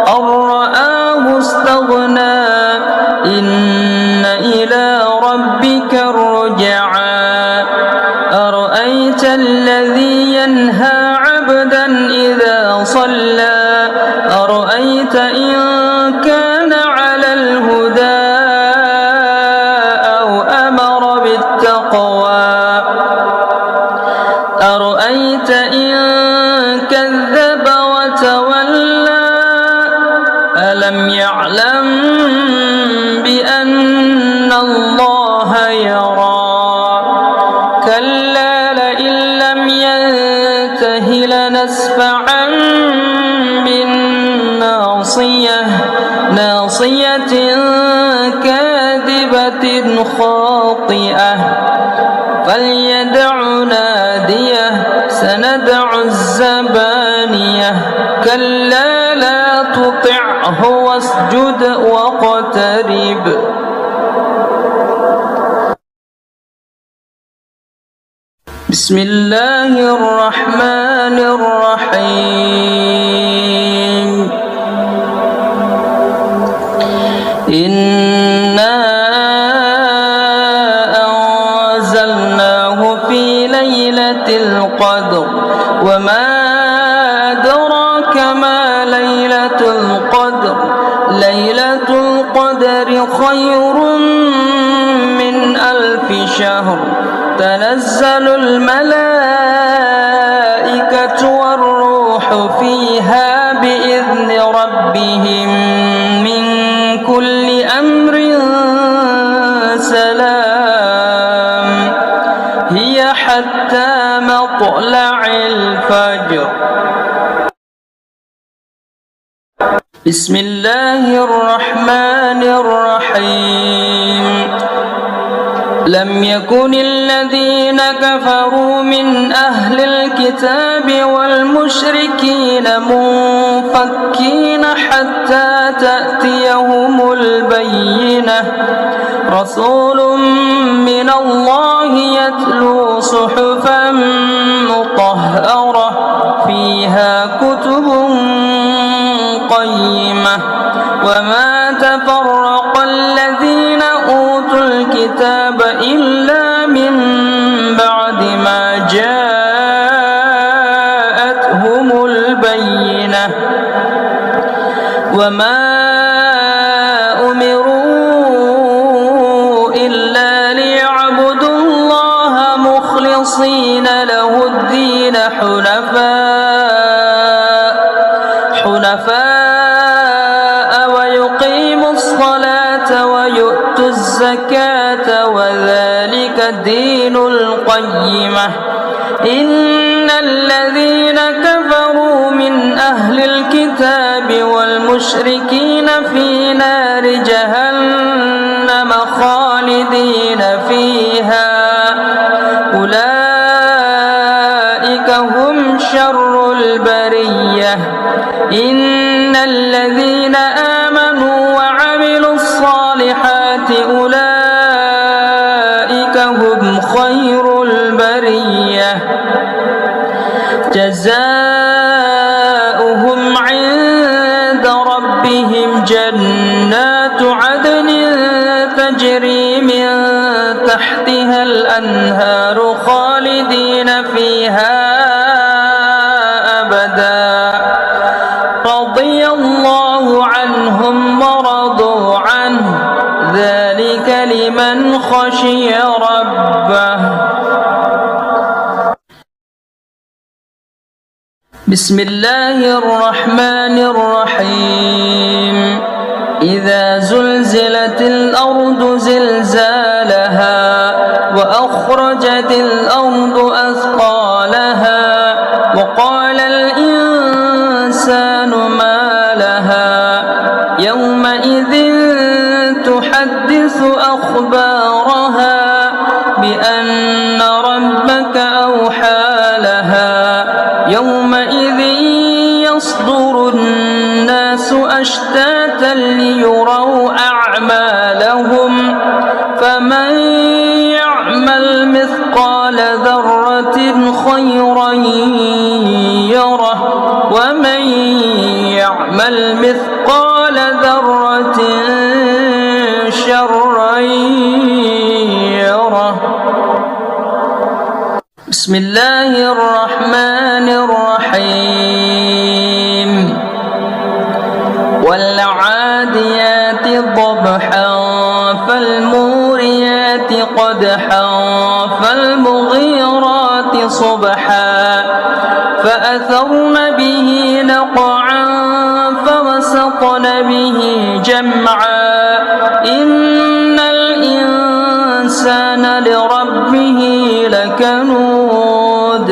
Speaker 1: أن رآه استغنى إن إلى ربك الرجعى أرأيت الذي ينهى عبدا إذا صلى أرأيت إن كان على الهدى أو أمر بالتقوى أرأيت إن كذب وتولى ألم يعلم بأن الله يرى كلا لئن لم ينته لنسفعا بالناصية ناصية كاذبة خاطئة فليدع ناديه سندع الزبانية كلا لا تطعه واسجد واقترب بسم الله الرحمن الرحيم إنا أنزلناه في ليلة القدر وما أدراك ما ليلة القدر ليلة القدر القدر خير من 1000 شهر تنزل الملائكة والروح فيها بإذن ربهم من كل أمر سلام هي حتى مطلع الفجر. بسم الله الرحمن الرحيم. لم يكن الذين كفروا من أهل الكتاب والمشركين منفكين حتى تأتيهم البينة رسول من الله يتلو صحفا مطهرة فيها كتب قيمة وما تفرق الذين أوتوا الكتاب إلا من بعد ما جاءتهم البينة وما أمروا إلا ليعبدوا الله مخلصين له الدين حنفاء ويقيموا الصلاة ويؤتوا الزكاة وذلك الدين القيمة. إن الذين كفروا من أهل الكتاب والمشركين في نار جهنم خالدين فيها أولئك هم شر البرية. إن الذين آمنوا وعملوا الصالحات أولئك هم خير البرية جزاؤهم عند ربهم جنات عدن تجري من تحتها الأنهار خالدين فيها أبدا رضي الله عنهم ورضوا عنه ذلك لمن خشي ربه. بسم الله الرحمن الرحيم. إذا زلزلت الأرض زلزالها وأخرجت الأرض أثقالها وقال الإنسان ما لها يومئذ تحدث أخبارها بأن ربك أوحى لها يومئذ يصدر الناس أشتاتا ليروا أعمالهم فمن يعمل مثقال ذرة خيرا يره ومن يعمل مثقال ذرة شرا يره. بسم الله الرحمن الرحيم. والعاديات ضبحا فالموريات قدحا فالمغيرات صبحا فأثرن به نقعا فوسطن به جمعا إن الإنسان لربه لكنود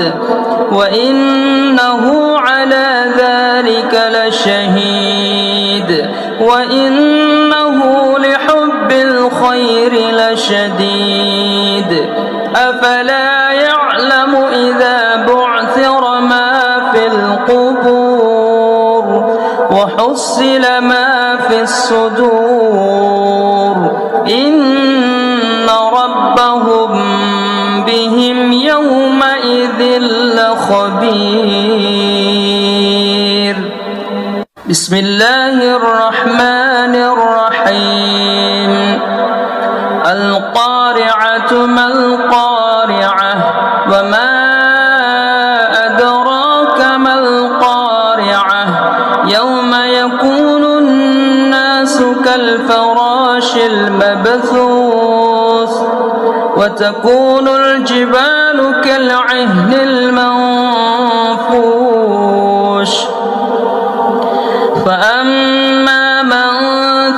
Speaker 1: وإنه على ذلك لشهيد وإنه لحب الخير لشديد أفلا يعلم إذا بعثر ما في القبور وحصل ما في الصدور إن ربهم بهم يومئذ لخبير. بسم الله الرحمن الرحيم. القارعة ما القارعة وما أدراك ما القارعة يوم يكون الناس كالفراش المبثوث وتكون الجبال كالعهن المنفوش فأما من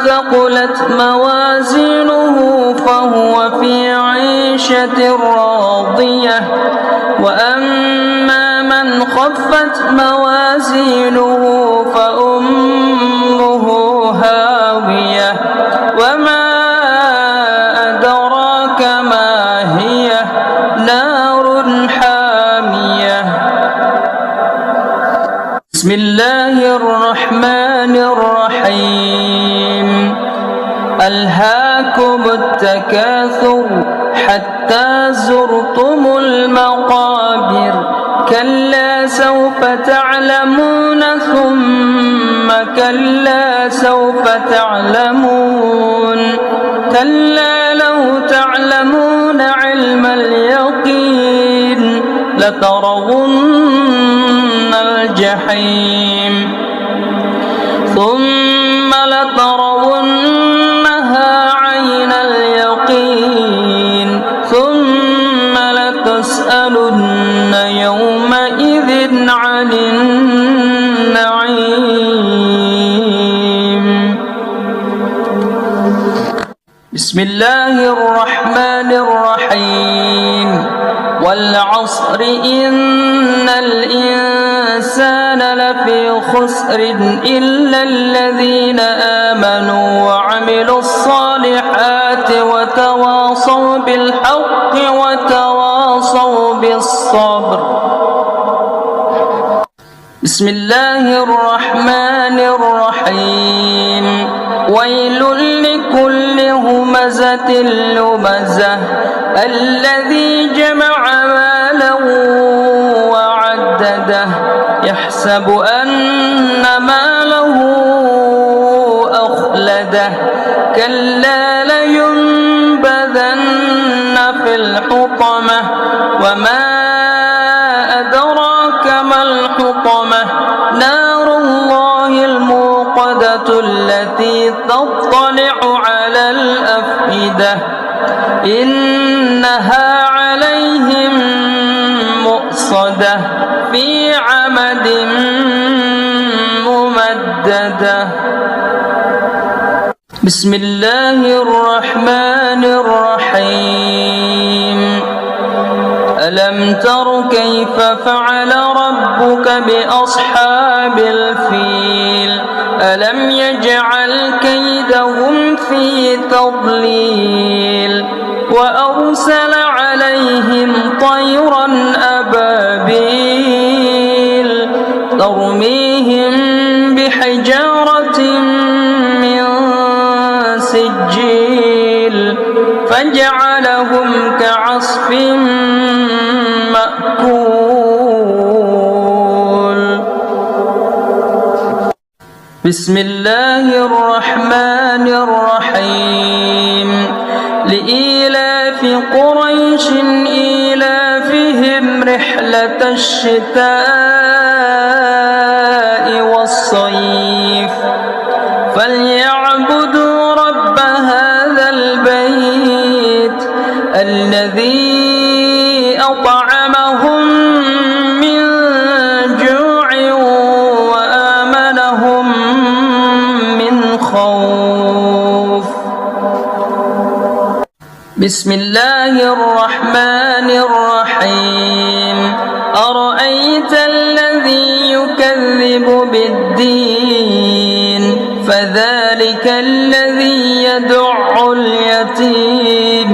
Speaker 1: ثقلت موازينه فهو في عيشة راضية وأما من خفت موازينه فأمه هاوية وما أدراك ما هي نار حامية. بسم الله الرحمن الرحيم. ألهاكم التكاثر حتى زرتم المقابر كلا سوف تعلمون ثم كلا سوف تعلمون كلا لو تعلمون علم اليقين لترون الجحيم ثم لترونها عين اليقين ثم لتسألن يومئذ عن النعيم. بسم الله الرحمن الرحيم. والعصر إن الإنسان لفي خسر إلا الذين آمنوا وعملوا الصالحات وتواصوا بالحق وتواصوا بالصبر. بسم الله الرحمن الرحيم. ويل لكل همزة لمزة الذي جمع مالا وعدده يحسب أن ماله أخلده كلا لينبذن في الحطمة وما أدراك ما الحطمة نار الله الموقدة التي تطلع على الأفئدة إنها عليهم مؤصدة في عمد ممددة. بسم الله الرحمن الرحيم. ألم تر كيف فعل ربك بأصحاب الفيل ألم يجعل كيدهم في تضليل وأرسل عليهم طيرا أبابيل ترميهم بحجارة من سجيل فجعلهم كعصف مأكول. بسم الله الرحمن الرحيم. لإيلاف قريش إيلافهم رحلة الشتاء والصيف فليعبدوا رب هذا البيت الذي أطعمهم من جوع وآمنهم من خوف. بسم الله الرحمن الرحيم. أرأيت الذي يكذب بالدين فذلك الذي يدع اليتيم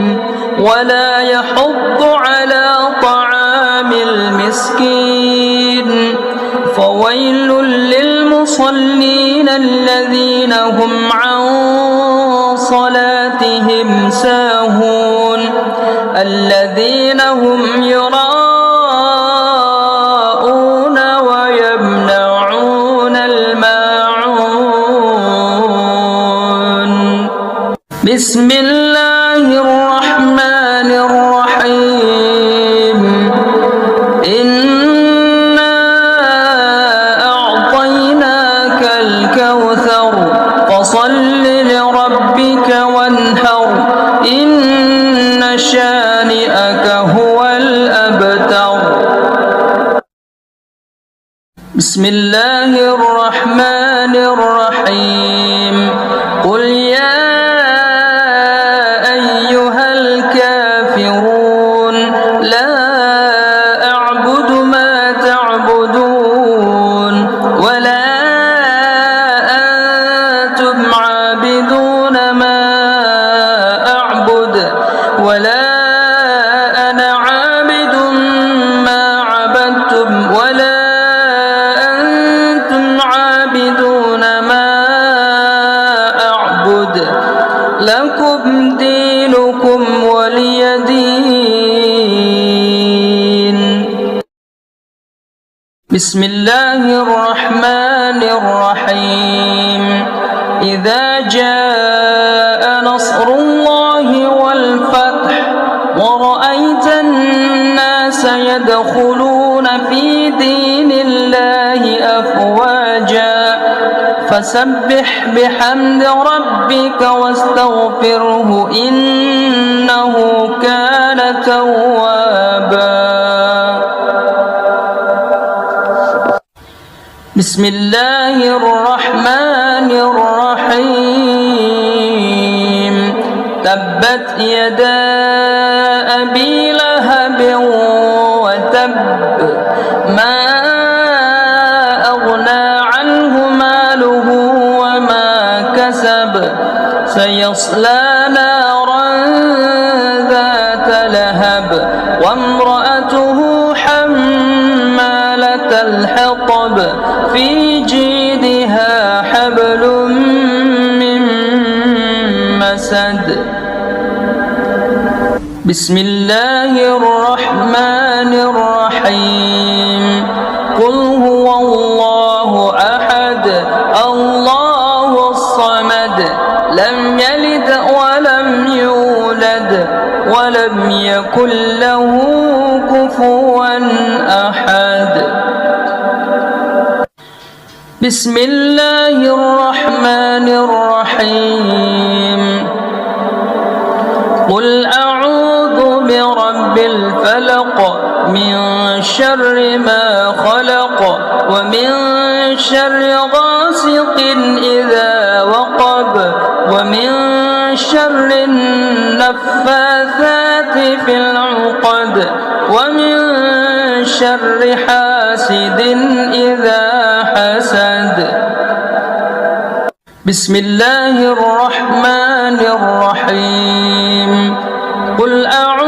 Speaker 1: ولا يحض على طعام المسكين فويل للمصلين الذين هم عن صلاتهم ساهون الذين هم يراءون ويمنعون الماعون. بسم الله الرحمن الرحيم. إنا أعطيناك الكوثر فصل لربك وانحر شانئك هو الأبتر. بسم الله الرحمن الرحيم. قل يا أيها الكافرون لا أعبد ما تعبدون ولا أنتم عابدون ما أعبد ولا أنا عابد ما عبدتم ولا أنتم عابدون ما أعبد لكم دينكم ولي دين. بسم الله الرحمن الرحيم. إذا جاء نصر الله والفتح ورأيت الناس يدخلون في دين الله أفواجا فسبح بحمد ربك واستغفره إنه كان توابا. بسم الله الرحمن الرحيم. تبت يدا أبي لهب وتب ما أغنى عنه ماله وما كسب سيصلى نارا ذات لهب وامرأته حمالة الحطب في جيدها حبل من مسد. بسم الله الرحمن الرحيم. قل هو الله أحد الله الصمد لم يلد ولم يولد ولم يكن له كفوا أحد. بسم الله الرحمن الرحيم. قل أعوذ برب الفلق من شر ما خلق ومن شر غاسق إذا وقب ومن شر النفاثات في العقد ومن شر حاسد إذا حسد. بسم الله الرحمن الرحيم. قل أعوذ